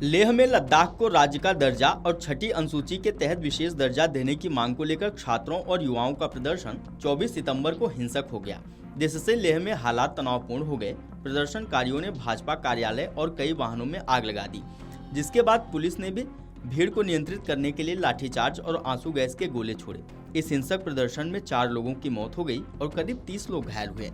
लेह में लद्दाख को राज्य का दर्जा और छठी अनुसूची के तहत विशेष दर्जा देने की मांग को लेकर छात्रों और युवाओं का प्रदर्शन 24 सितंबर को हिंसक हो गया, जिससे लेह में हालात तनावपूर्ण हो गए। प्रदर्शनकारियों ने भाजपा कार्यालय और कई वाहनों में आग लगा दी, जिसके बाद पुलिस ने भी भीड़ को नियंत्रित करने के लिए लाठीचार्ज और आंसू गैस के गोले छोड़े। इस हिंसक प्रदर्शन में 4 लोगों की मौत हो गई और करीब 30 लोग घायल हुए।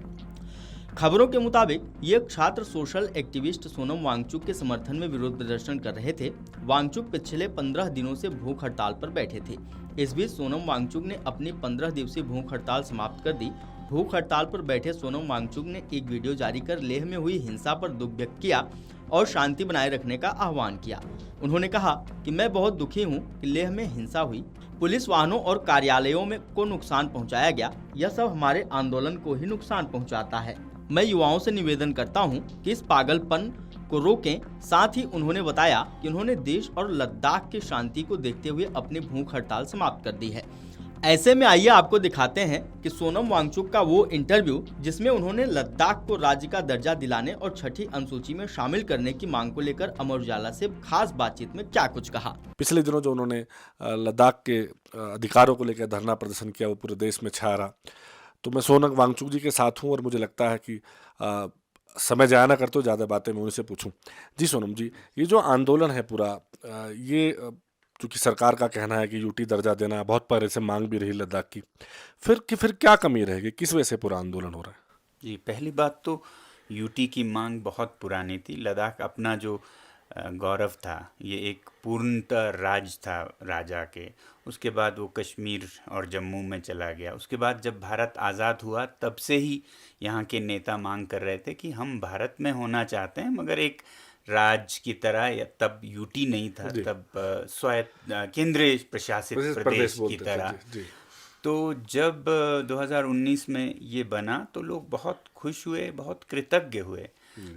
खबरों के मुताबिक ये छात्र सोशल एक्टिविस्ट सोनम वांगचुक के समर्थन में विरोध प्रदर्शन कर रहे थे। वांगचुक पिछले 15 दिनों से भूख हड़ताल पर बैठे थे। इस बीच सोनम वांगचुक ने अपनी 15 दिवसीय भूख हड़ताल समाप्त कर दी। भूख हड़ताल पर बैठे सोनम वांगचुक ने एक वीडियो जारी कर लेह में हुई हिंसा पर दुख व्यक्त किया और शांति बनाए रखने का आह्वान किया। उन्होंने कहा कि मैं बहुत दुखी हूं कि लेह में हिंसा हुई, पुलिस वाहनों और कार्यालयों में को नुकसान पहुंचाया गया। यह सब हमारे आंदोलन को ही नुकसान पहुंचाता है। मैं युवाओं से निवेदन करता हूं कि इस पागलपन को रोकें। साथ ही उन्होंने बताया कि उन्होंने देश और लद्दाख की शांति को देखते हुए अपनी भूख हड़ताल समाप्त कर दी है। ऐसे में आइए आपको दिखाते हैं कि सोनम वांगचुक का वो इंटरव्यू जिसमें उन्होंने लद्दाख को राज्य का दर्जा दिलाने और छठी अनुसूची में शामिल करने की मांग को लेकर अमर उजाला से खास बातचीत में क्या कुछ कहा। पिछले दिनों जो उन्होंने लद्दाख के अधिकारों को लेकर धरना प्रदर्शन किया वो पूरे देश में छा रहा, तो मैं सोनम वांगचुक जी के साथ हूँ और मुझे लगता है कि समय जाया ना करते ज़्यादा बातें मैं उनसे पूछूं। जी सोनम जी, ये जो आंदोलन है पूरा, ये चूँकि सरकार का कहना है कि यूटी दर्जा देना बहुत पहले से मांग भी रही लद्दाख की, फिर क्या कमी रहेगी, किस वजह से पूरा आंदोलन हो रहा है? जी, पहली बात तो यूटी की मांग बहुत पुरानी थी। लद्दाख अपना जो गौरव था, ये एक पूर्णतः राज था राजा के। उसके बाद वो कश्मीर और जम्मू में चला गया। उसके बाद जब भारत आज़ाद हुआ तब से ही यहाँ के नेता मांग कर रहे थे कि हम भारत में होना चाहते हैं, मगर एक राज्य की तरह। या तब यूटी नहीं था, तब स्वायत्त केंद्रीय प्रशासित प्रदेश की तरह। तो जब 2019 में ये बना तो लोग बहुत खुश हुए, बहुत कृतज्ञ हुए,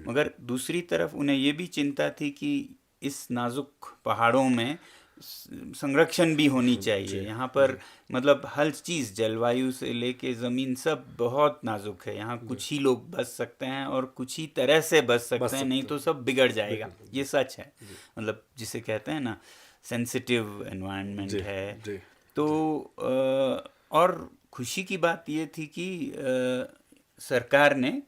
मगर दूसरी तरफ उन्हें ये भी चिंता थी कि इस नाजुक पहाड़ों में संरक्षण भी होनी चाहिए। यहाँ पर मतलब हर चीज़, जलवायु से लेके ज़मीन, सब बहुत नाजुक है। यहाँ कुछ ही लोग बच सकते हैं और कुछ ही तरह से बच सकते हैं, नहीं तो सब बिगड़ जाएगा। ये सच है, मतलब जिसे कहते हैं ना, सेंसिटिव एनवायरनमेंट है। तो और खुशी की बात ये थी कि सरकार ने,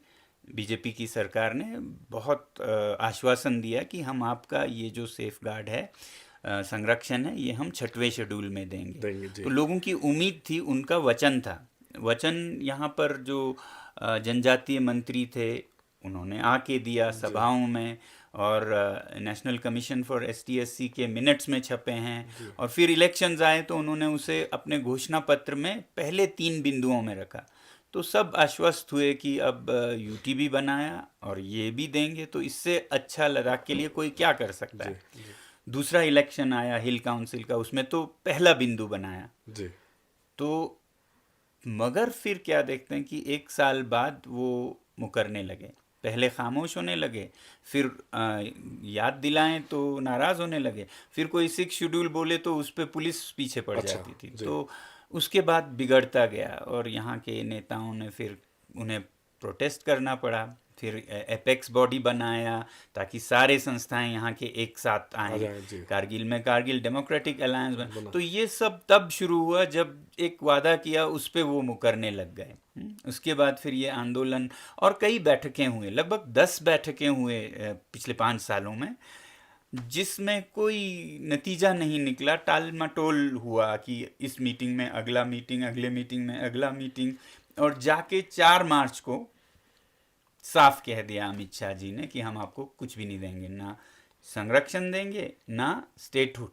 बीजेपी की सरकार ने बहुत आश्वासन दिया कि हम आपका ये जो सेफ गार्ड है, संरक्षण है, ये हम 6वें शेड्यूल में देंगे। तो लोगों की उम्मीद थी, उनका वचन था। वचन यहाँ पर जो जनजातीय मंत्री थे उन्होंने आके दिया सभाओं में, और नेशनल कमीशन फॉर ST/SC के मिनट्स में छपे हैं। और फिर इलेक्शंस आए तो उन्होंने उसे अपने घोषणा पत्र में पहले 3 बिंदुओं में रखा। तो सब आश्वस्त हुए कि अब यूटी भी बनाया और ये भी देंगे, तो इससे अच्छा लद्दाख के लिए कोई क्या कर सकता है। दूसरा इलेक्शन आया हिल काउंसिल का, उसमें तो पहला बिंदु बनाया। तो मगर फिर क्या देखते हैं कि 1 साल बाद वो मुकरने लगे। पहले खामोश होने लगे, फिर याद दिलाएं तो नाराज़ होने लगे, फिर कोई 6 शेड्यूल बोले तो उस पर पुलिस पीछे पड़ जाती थी। तो उसके बाद बिगड़ता गया और यहाँ के नेताओं ने फिर उन्हें प्रोटेस्ट करना पड़ा। फिर एपेक्स बॉडी बनाया ताकि सारे संस्थाएं यहाँ के एक साथ आएँ। कारगिल में कारगिल डेमोक्रेटिक अलायंस बना। तो ये सब तब शुरू हुआ जब एक वादा किया उस पर वो मुकरने लग गए। उसके बाद फिर ये आंदोलन और कई बैठकें हुए, लगभग 10 बैठकें हुए पिछले 5 सालों में, जिसमें कोई नतीजा नहीं निकला। टाल मटोल हुआ कि इस मीटिंग में अगला मीटिंग, अगले मीटिंग में अगला मीटिंग, और जाके 4 मार्च को साफ कह दिया अमित शाह जी ने कि हम आपको कुछ भी नहीं देंगे, ना संरक्षण देंगे, ना स्टेटहुड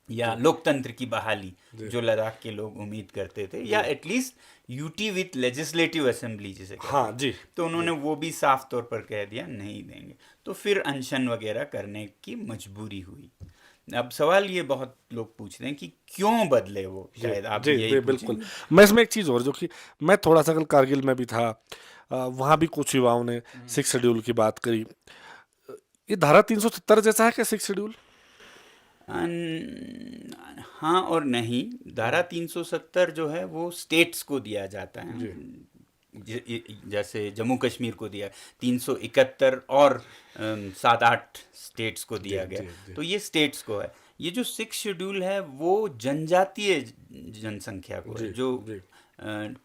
या लोकतंत्र की बहाली जो लद्दाख के लोग उम्मीद करते थे, या at least UT with legislative assembly जिसे कहते हैं। तो उन्होंने वो भी साफ तौर पर कह दिया नहीं देंगे। तो फिर अनशन वगैरह करने की मजबूरी हुई। अब सवाल ये बहुत लोग पूछते हैं कि क्यों बदले वो, शायद आप यही बिल्कुल। मैं इसमें एक चीज़ और, जो कि मैं थोड़ा सा कल कारगिल में भी था, वहाँ भी कुछ युवाओं ने 6 शेड्यूल की बात करी। ये धारा 370 जैसा है क्या 6 शेड्यूल? हाँ और नहीं। धारा 370 जो है वो स्टेट्स को दिया जाता है, जैसे जम्मू कश्मीर को दिया, 371 और 7-8 स्टेट्स को दिया जी, गया। जी। तो ये स्टेट्स को है। ये जो 6 शेड्यूल है वो जनजातीय जनसंख्या को है, जी, जो जी।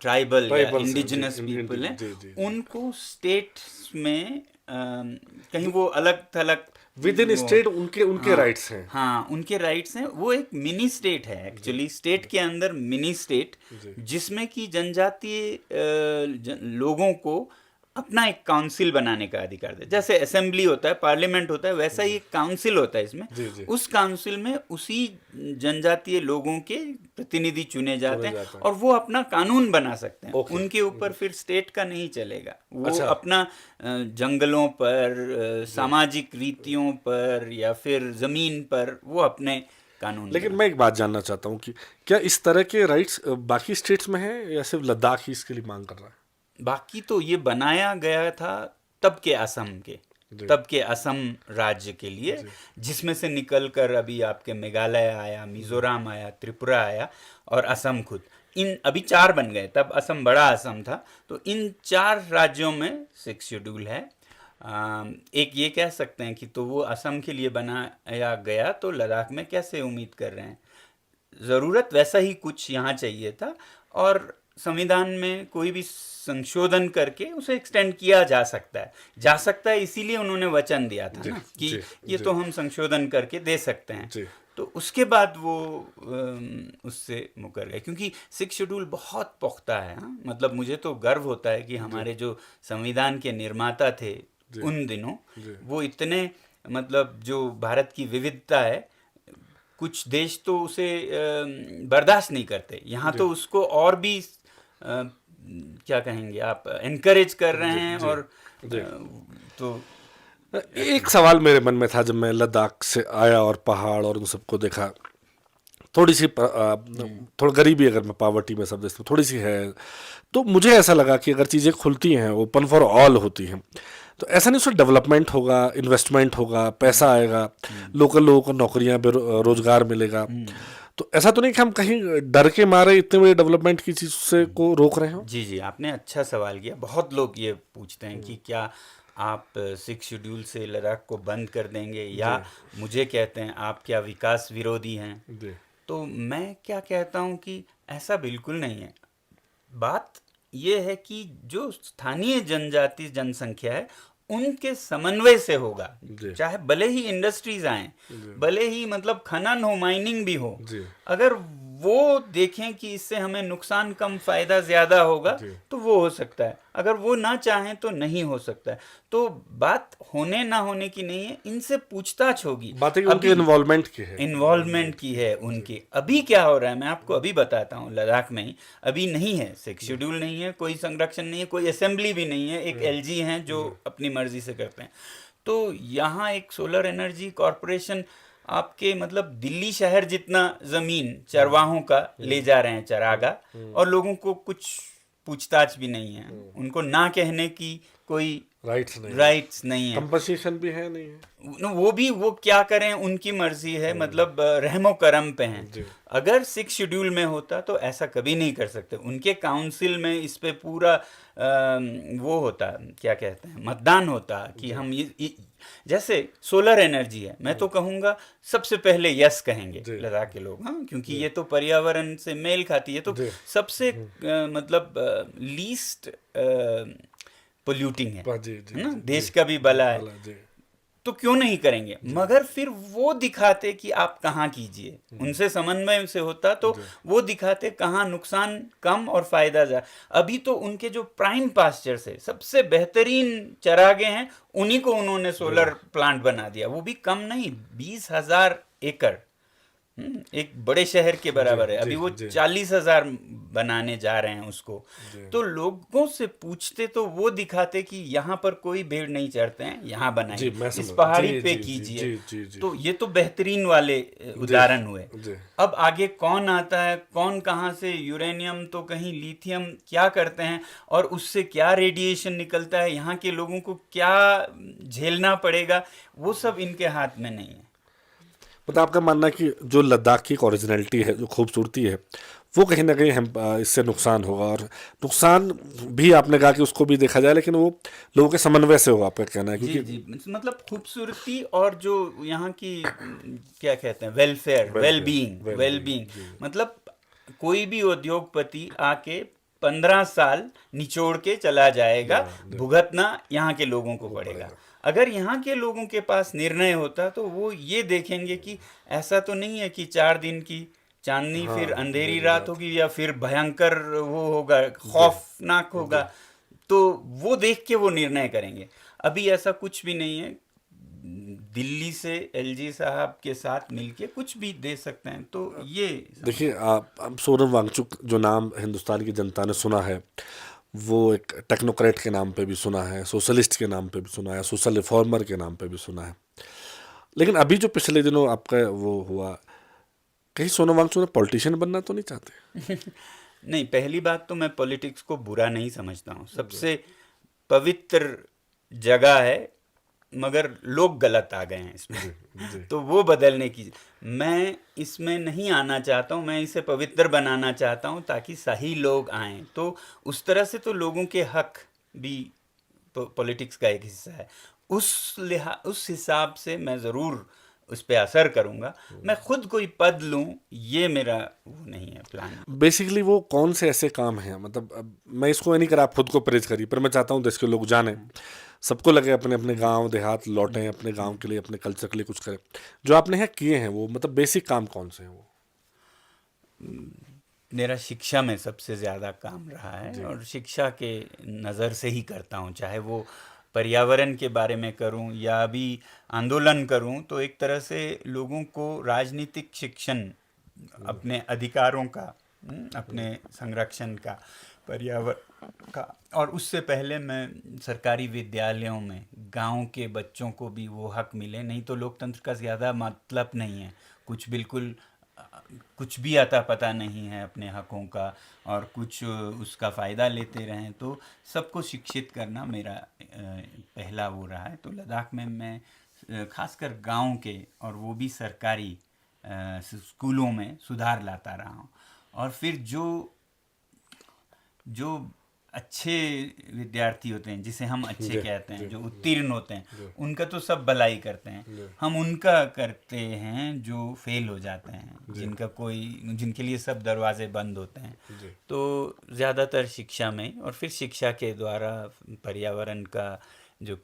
ट्राइबल या ट्राइबल्स हैं, इंडिजिनस जी, पीपल हैं, जी, जी, जी। उनको स्टेट्स में कहीं वो अलग थलग विद इन वो, स्टेट उनके उनके हाँ, राइट्स हैं। हाँ, उनके राइट्स हैं। वो एक मिनी स्टेट है एक्चुअली, स्टेट के अंदर मिनी स्टेट, जी। जिसमें कि जनजातीय लोगों को अपना एक काउंसिल बनाने का अधिकार दे। जैसे असेंबली होता है, पार्लियामेंट होता है, वैसा ही एक काउंसिल होता है इसमें। जी, जी। उस काउंसिल में उसी जनजातीय लोगों के प्रतिनिधि चुने जाते हैं जाते हैं। और वो अपना कानून बना सकते हैं। ओके। उनके ऊपर फिर स्टेट का नहीं चलेगा। वो अच्छा। अपना जंगलों पर, सामाजिक रीतियों पर या फिर जमीन पर वो अपने कानून लेकिन बना। मैं एक बात जानना चाहता हूँ कि क्या इस तरह के राइट्स बाकी स्टेट्स में हैं या सिर्फ लद्दाख ही इसके लिए मांग कर रहा है? बाकी तो ये बनाया गया था तब के असम के, जी। तब के असम राज्य के लिए, जिसमें से निकल कर अभी आपके मेघालय आया, मिजोरम आया, त्रिपुरा आया और असम खुद। इन अभी 4 बन गए, तब असम बड़ा असम था। तो इन 4 राज्यों में 6 शेड्यूल है। एक ये कह सकते हैं कि तो वो असम के लिए बनाया गया, तो लद्दाख में कैसे उम्मीद कर रहे हैं? ज़रूरत वैसा ही कुछ यहाँ चाहिए था, और संविधान में कोई भी संशोधन करके उसे एक्सटेंड किया जा सकता है। इसीलिए उन्होंने वचन दिया था जी, ना कि जी, ये जी। तो हम संशोधन करके दे सकते हैं। जी। तो उसके बाद वो उससे मुकर गए, क्योंकि 6 शेड्यूल बहुत पुख्ता है। हाँ? मतलब मुझे तो गर्व होता है कि हमारे जो संविधान के निर्माता थे उन दिनों, वो इतने, मतलब जो भारत की विविधता है, कुछ देश तो उसे बर्दाश्त नहीं करते। यहाँ तो उसको और भी क्या कहेंगे आप, एनकरेज कर रहे हैं। और तो एक सवाल मेरे मन में था जब मैं लद्दाख से आया और पहाड़ और उन सबको देखा। थोड़ी सी थोड़ा गरीबी, अगर मैं पावर्टी में शब्द इसमें थोड़ी सी है, तो मुझे ऐसा लगा कि अगर चीज़ें खुलती हैं, ओपन फॉर ऑल होती हैं, तो ऐसा नहीं उसमें डेवलपमेंट होगा, इन्वेस्टमेंट होगा, पैसा आएगा, लोकल लोगों को नौकरियां, रोजगार मिलेगा। तो ऐसा तो नहीं कि हम कहीं डर के मारे इतने बड़े डेवलपमेंट की चीज से को रोक रहे हो? जी जी, आपने अच्छा सवाल किया। बहुत लोग ये पूछते हैं कि क्या आप 6 शेड्यूल से लद्दाख को बंद कर देंगे, या मुझे कहते हैं आप क्या विकास विरोधी हैं। तो मैं क्या कहता हूँ कि ऐसा बिल्कुल नहीं है। बात यह है कि जो स्थानीय जनजाति जनसंख्या है उनके समन्वय से होगा। चाहे भले ही इंडस्ट्रीज आए, भले ही मतलब खनन हो, माइनिंग भी हो, अगर वो देखें कि इससे हमें नुकसान कम फायदा ज्यादा होगा तो वो हो सकता है। अगर वो ना चाहें तो नहीं हो सकता है। तो बात होने ना होने की नहीं है, इनसे पूछताछ होगी। बात है कि उनके इन्वॉल्वमेंट की है, उनकी। अभी क्या हो रहा है मैं आपको अभी बताता हूँ। लद्दाख में ही अभी नहीं है 6 शेड्यूल, नहीं है, कोई संरक्षण नहीं है, कोई असेंबली भी नहीं है। एक एलजी हैं जो अपनी मर्जी से करते हैं। तो यहाँ एक सोलर एनर्जी कॉरपोरेशन आपके मतलब दिल्ली शहर जितना जमीन चरवाहों का ले जा रहे हैं, चरागा, और लोगों को कुछ पूछताछ भी नहीं है। उनको ना कहने की कोई राइट्स नहीं है। कंपनसेशन भी है, नहीं है, वो भी वो क्या करें, उनकी मर्जी है। मतलब रहमो करम पे हैं। अगर 6 शेड्यूल में होता तो ऐसा कभी नहीं कर सकते। उनके काउंसिल में इस पे पूरा वो होता, क्या कहते हैं, मतदान होता कि हम ये जैसे सोलर एनर्जी है, मैं तो कहूँगा सबसे पहले यस कहेंगे लद्दाख के लोग। हाँ, क्योंकि ये तो पर्यावरण से मेल खाती है, तो सबसे मतलब लीस्ट पोल्यूटिंग है ना, देश का भी भला है, तो क्यों नहीं करेंगे। मगर फिर वो दिखाते कि आप कहाँ कीजिए, उनसे समन्वय से होता तो वो दिखाते कहाँ नुकसान कम और फायदा ज्यादा। अभी तो उनके जो प्राइम पास्चर से सबसे बेहतरीन चरागे हैं, उन्हीं को उन्होंने सोलर प्लांट बना दिया। वो भी कम नहीं, 20,000 एकड़, एक बड़े शहर के बराबर है। अभी वो 40,000 बनाने जा रहे हैं उसको। तो लोगों से पूछते तो वो दिखाते कि यहाँ पर कोई भेड़ नहीं चढ़ते हैं, यहाँ बनाइए, इस पहाड़ी पे कीजिए। तो ये तो बेहतरीन वाले उदाहरण हुए। अब आगे कौन आता है, कौन कहाँ से यूरेनियम तो कहीं लिथियम क्या करते हैं, और उससे क्या रेडिएशन निकलता है, यहाँ के लोगों को क्या झेलना पड़ेगा, वो सब इनके हाथ में नहीं है। मतलब आपका मानना है कि जो लद्दाख की एक ओरिजिनलिटी है, जो खूबसूरती है, वो कहीं ना कहीं हम इससे नुकसान होगा, और नुकसान भी आपने कहा कि उसको भी देखा जाए, लेकिन वो लोगों के समन्वय से होगा, आपका कहना है, जी क्योंकि जी, मतलब खूबसूरती और जो यहाँ की क्या कहते हैं, वेलफेयर, वेलबींग, वेलबींग, मतलब कोई भी उद्योगपति आके 15 साल निचोड़ के चला जाएगा, भुगतना यहाँ के लोगों को पड़ेगा। अगर यहाँ के लोगों के पास निर्णय होता तो वो ये देखेंगे कि ऐसा तो नहीं है कि 4 दिन की चांदनी फिर अंधेरी रात होगी, या फिर भयंकर वो होगा, खौफनाक होगा, तो वो देख के वो निर्णय करेंगे। अभी ऐसा कुछ भी नहीं है। दिल्ली से एलजी साहब के साथ मिलके कुछ भी दे सकते हैं, तो ये देखिए, अब सोनम वांगचुक जो नाम हिंदुस्तान की जनता ने सुना है, वो एक टेक्नोक्रेट के नाम पे भी सुना है, सोशलिस्ट के नाम पे भी सुना है, सोशल रिफॉर्मर के नाम पे भी सुना है, लेकिन अभी जो पिछले दिनों आपका वो हुआ, कहीं सोनम वांगचुक ने पॉलिटिशियन बनना तो नहीं चाहते? नहीं, पहली बात तो मैं पॉलिटिक्स को बुरा नहीं समझता हूँ, सबसे पवित्र जगह है, मगर लोग गलत आ गए हैं इसमें। तो वो बदलने की, मैं इसमें नहीं आना चाहता हूँ, मैं इसे पवित्र बनाना चाहता हूँ ताकि सही लोग आएं। तो उस तरह से तो लोगों के हक भी पॉलिटिक्स का एक हिस्सा है। उस हिसाब से मैं ज़रूर उस पर असर करूँगा। मैं खुद कोई पद लूँ, ये मेरा वो नहीं है प्लान। बेसिकली वो कौन से ऐसे काम हैं, मतलब अब मैं इसको ये नहीं कर, आप खुद को प्रेज करिए, पर मैं चाहता हूँ देश के लोग जाने, सबको लगे अपने अपने गांव देहात लौटें, अपने गांव के लिए, अपने कल्चर के लिए कुछ करें। जो आपने यहाँ किए हैं, वो मतलब बेसिक काम कौन से हैं वो? मेरा शिक्षा में सबसे ज़्यादा काम रहा है, और शिक्षा के नज़र से ही करता हूँ, चाहे वो पर्यावरण के बारे में करूँ या अभी आंदोलन करूँ, तो एक तरह से लोगों को राजनीतिक शिक्षण, अपने अधिकारों का, अपने संरक्षण का, पर्यावरण का, और उससे पहले मैं सरकारी विद्यालयों में गांव के बच्चों को भी वो हक मिले। नहीं तो लोकतंत्र का ज़्यादा मतलब नहीं है, कुछ बिल्कुल कुछ भी आता पता नहीं है अपने हकों का, और कुछ उसका फ़ायदा लेते रहें। तो सबको शिक्षित करना मेरा पहला वो रहा है। तो लद्दाख में मैं खासकर गांव के, और वो भी सरकारी स्कूलों में सुधार लाता रहा हूँ। और फिर जो अच्छे विद्यार्थी होते हैं, जिसे हम अच्छे कहते हैं, जो उत्तीर्ण होते हैं, उनका तो सब भलाई करते हैं। हम उनका करते हैं जो फेल हो जाते हैं, जिनके लिए सब दरवाजे बंद होते हैं। तो ज़्यादातर शिक्षा में, और फिर शिक्षा के द्वारा पर्यावरण का जो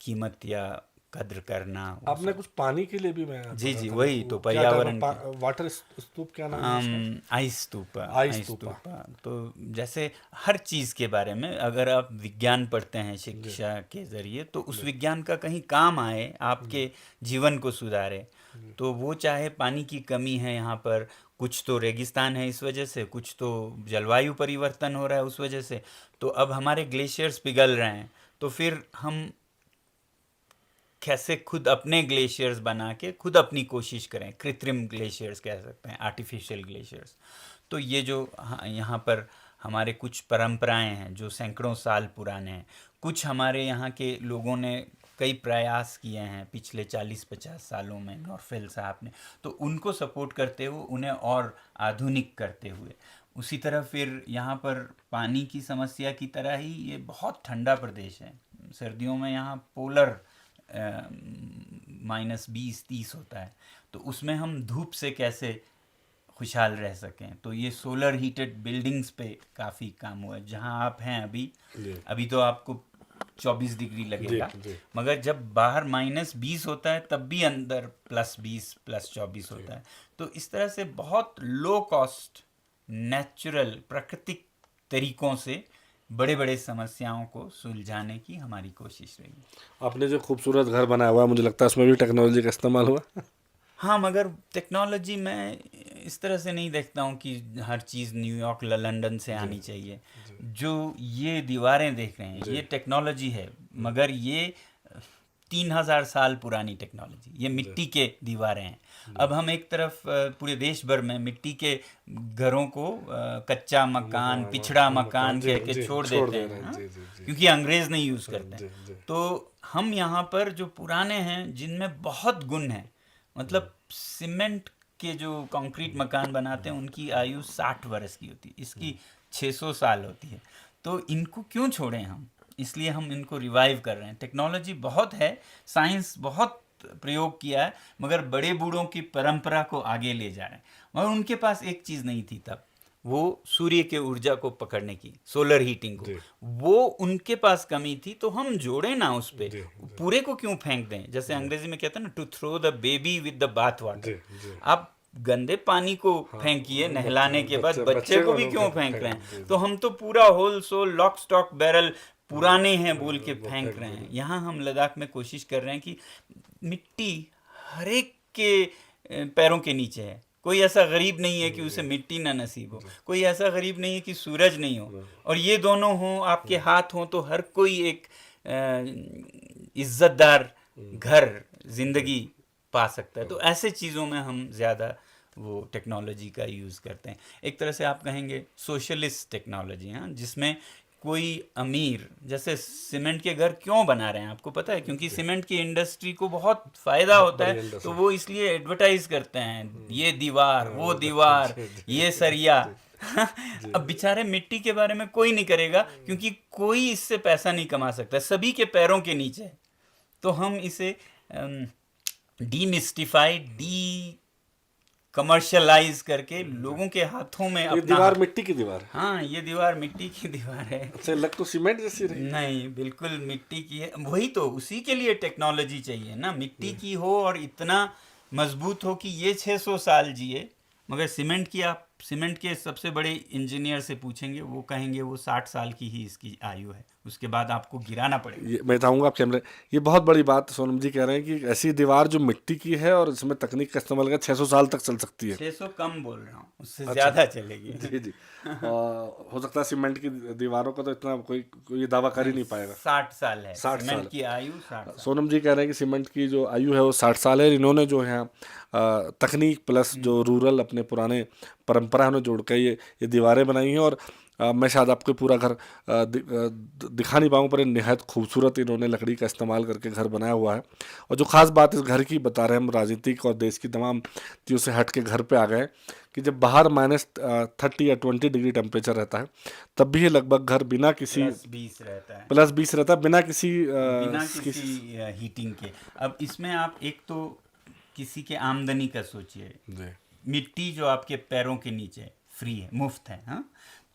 कीमत या कद्र करना। आपने कुछ पानी के लिए भी, मैं जी जी, वही तो पर्यावरण, वाटर स्तूप, क्या नाम है? आइस स्तूपा। आइस स्तूपा। तो जैसे हर चीज़ के बारे में अगर आप विज्ञान पढ़ते हैं शिक्षा के ज़रिए, तो उस विज्ञान का कहीं काम आए, आपके जीवन को सुधारे। तो वो चाहे पानी की कमी है यहाँ पर, कुछ तो रेगिस्तान है इस वजह से, कुछ तो जलवायु परिवर्तन हो रहा है उस वजह से, तो अब हमारे ग्लेशियर्स पिघल रहे हैं। तो फिर हम कैसे खुद अपने ग्लेशियर्स बना के खुद अपनी कोशिश करें, कृत्रिम ग्लेशियर्स कह सकते हैं, आर्टिफिशियल ग्लेशियर्स। तो ये जो यहाँ पर हमारे कुछ परंपराएं हैं जो सैकड़ों साल पुराने हैं, कुछ हमारे यहाँ के लोगों ने कई प्रयास किए हैं पिछले 40-50 सालों में, नॉर्फेल साहब ने, तो उनको सपोर्ट करते हुए, उन्हें और आधुनिक करते हुए। उसी तरह फिर यहाँ पर पानी की समस्या की तरह ही ये बहुत ठंडा प्रदेश है। सर्दियों में यहाँ पोलर -20-30 होता है, तो उसमें हम धूप से कैसे खुशहाल रह सकें। तो ये सोलर हीटेड बिल्डिंग्स पे काफ़ी काम हुआ है। जहाँ आप हैं अभी तो आपको 24 डिग्री लगेगा, मगर जब बाहर -20 होता है तब भी अंदर +20 +24 होता है। तो इस तरह से बहुत लो कॉस्ट, नेचुरल, प्राकृतिक तरीकों से बड़े बड़े समस्याओं को सुलझाने की हमारी कोशिश रही। आपने जो खूबसूरत घर बनाया हुआ है, मुझे लगता है उसमें भी टेक्नोलॉजी का इस्तेमाल हुआ। हाँ, मगर टेक्नोलॉजी मैं इस तरह से नहीं देखता हूँ कि हर चीज़ न्यूयॉर्क लंदन से आनी चाहिए। जो ये दीवारें देख रहे हैं, ये टेक्नोलॉजी है, मगर ये 3000 साल पुरानी टेक्नोलॉजी, ये मिट्टी के दीवारें हैं। अब हम एक तरफ पूरे देश भर में मिट्टी के घरों को कच्चा मकान, पिछड़ा मकान कह के छोड़ देते हैं, क्योंकि अंग्रेज नहीं यूज़ करते हैं। तो हम यहाँ पर जो पुराने हैं, जिनमें बहुत गुण हैं, मतलब सीमेंट के जो कंक्रीट मकान बनाते हैं उनकी आयु 60 वर्ष की होती है, इसकी 600 साल होती है। तो इनको क्यों छोड़ें हम, इसलिए हम इनको रिवाइव कर रहे हैं। टेक्नोलॉजी बहुत है, साइंस बहुत प्रयोग किया है, मगर बड़े बूढ़ों की परंपरा को आगे ले जा रहे हैं। मगर उनके पास एक चीज़ नहीं थी तब, वो सूर्य के ऊर्जा को पकड़ने की, सोलर हीटिंग को, वो उनके पास कमी थी। तो हम जोड़े ना उस पे, पूरे को क्यों फेंक दें। जैसे अंग्रेजी में कहते हैं ना, to throw the baby with the bath water. आप गंदे पानी को फेंकिए नहलाने के बाद, बच्चे को भी क्यों फेंक रहे हैं। तो हम तो पूरा whole sole lock stock barrel पुराने हैं बोल के फेंक रहे हैं। यहाँ हम लद्दाख में कोशिश कर रहे हैं कि मिट्टी हर एक के पैरों के नीचे है। कोई ऐसा गरीब नहीं है कि उसे मिट्टी ना नसीब हो, कोई ऐसा गरीब नहीं है कि सूरज नहीं हो, और ये दोनों हों, आपके हाथ हों, तो हर कोई एक इज्जतदार घर, जिंदगी पा सकता है। तो ऐसे चीज़ों में हम ज़्यादा वो टेक्नोलॉजी का यूज़ करते हैं। एक तरह से आप कहेंगे सोशलिस्ट टेक्नोलॉजी, हाँ, जिसमें कोई अमीर, जैसे सीमेंट के घर क्यों बना रहे हैं आपको पता है, क्योंकि सीमेंट की इंडस्ट्री को बहुत फ़ायदा होता है, तो वो इसलिए एडवर्टाइज करते हैं, ये दीवार, वो दीवार, ये सरिया। अब बेचारे मिट्टी के बारे में कोई नहीं करेगा, क्योंकि कोई इससे पैसा नहीं कमा सकता, सभी के पैरों के नीचे। तो हम इसे डीमिस्टिफाई, डी कमर्शलाइज करके लोगों के हाथों में ये दीवार मिट्टी की दीवार है। हाँ, ये दीवार मिट्टी की दीवार है। अच्छा, लग तो सीमेंट जैसी रही। नहीं, बिल्कुल मिट्टी की है। वही तो, उसी के लिए टेक्नोलॉजी चाहिए ना, मिट्टी की हो और इतना मजबूत हो कि ये 600 साल जिए। मगर सीमेंट की, आप सीमेंट के सबसे बड़े इंजीनियर से पूछेंगे, वो कहेंगे वो 60 साल की ही इसकी आयु है, उसके बाद आपको गिराना पड़ेगा। मैं चाहूँगा आप कैमरे, ये बहुत बड़ी बात सोनम जी कह रहे हैं कि ऐसी दीवार जो मिट्टी की है और इसमें तकनीक का इस्तेमाल कर 600 साल तक चल सकती है। 600 कम बोल रहा हूँ, उससे ज़्यादा चलेगी। जी जी। हो सकता है सीमेंट की दीवारों का तो इतना कोई दावा कर ही नहीं पाएगा। 60 साल है 60 सीमेंट साल की आयु, 60 साल। सोनम जी कह रहे हैं कि सीमेंट की जो आयु है वो 60 साल है। इन्होंने जो है तकनीक प्लस जो रूरल अपने पुराने परंपरा ने जोड़ के ये दीवारें बनाई हैं। और मैं शायद आपको पूरा घर दिखा नहीं पाऊँ, पर निहायत खूबसूरत इन्होंने लकड़ी का इस्तेमाल करके घर बनाया हुआ है। और जो ख़ास बात इस घर की बता रहे हैं हम, राजनीतिक और देश की तमाम चीज़ों से हट के घर पे आ गए कि जब बाहर -30 या 20 डिग्री टेम्परेचर रहता है, तब भी ये लगभग घर बिना किसी +20 रहता है, +20 रहता है, बिना किसी हीटिंग के। अब इसमें आप एक तो किसी के आमदनी का सोचिए, मिट्टी जो आपके पैरों के नीचे फ्री है, मुफ्त है, हाँ,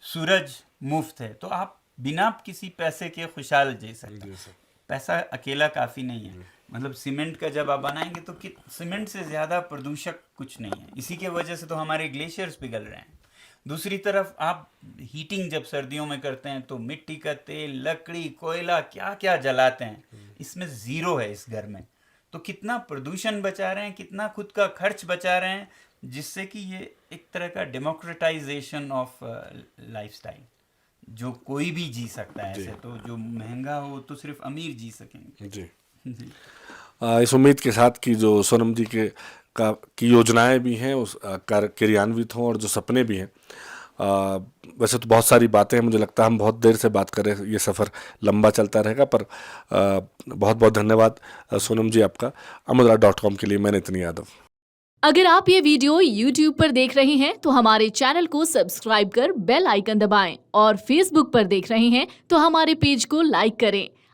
सूरज मुफ्त है, तो आप बिना किसी पैसे के खुशहाल जी सकते हैं। पैसा अकेला काफ़ी नहीं है। मतलब सीमेंट का जब आप बनाएंगे तो सीमेंट से ज़्यादा प्रदूषक कुछ नहीं है, इसी के वजह से तो हमारे ग्लेशियर्स पिघल रहे हैं। दूसरी तरफ आप हीटिंग जब सर्दियों में करते हैं तो मिट्टी का तेल, लकड़ी, कोयला, क्या क्या जलाते हैं, इसमें ज़ीरो है इस घर में। तो कितना प्रदूषण बचा रहे हैं, कितना खुद का खर्च बचा रहे हैं, जिससे कि ये एक तरह का डेमोक्रेटाइजेशन ऑफ लाइफस्टाइल, जो कोई भी जी सकता है ऐसे। तो जो महंगा हो तो सिर्फ अमीर जी सकेंगे। जी, जी। इस उम्मीद के साथ कि जो सोनम जी की योजनाएं भी हैं उस क्रियान्वित हों, और जो सपने भी हैं। वैसे तो बहुत सारी बातें हैं, मुझे लगता है हम बहुत देर से बात करें, ये सफ़र लंबा चलता रहेगा, पर बहुत बहुत धन्यवाद सोनम जी आपका। amudra.com के लिए मैं नितिन यादव। अगर आप ये वीडियो YouTube पर देख रहे हैं तो हमारे चैनल को सब्सक्राइब कर बेल आइकन दबाएं, और Facebook पर देख रहे हैं तो हमारे पेज को लाइक करें।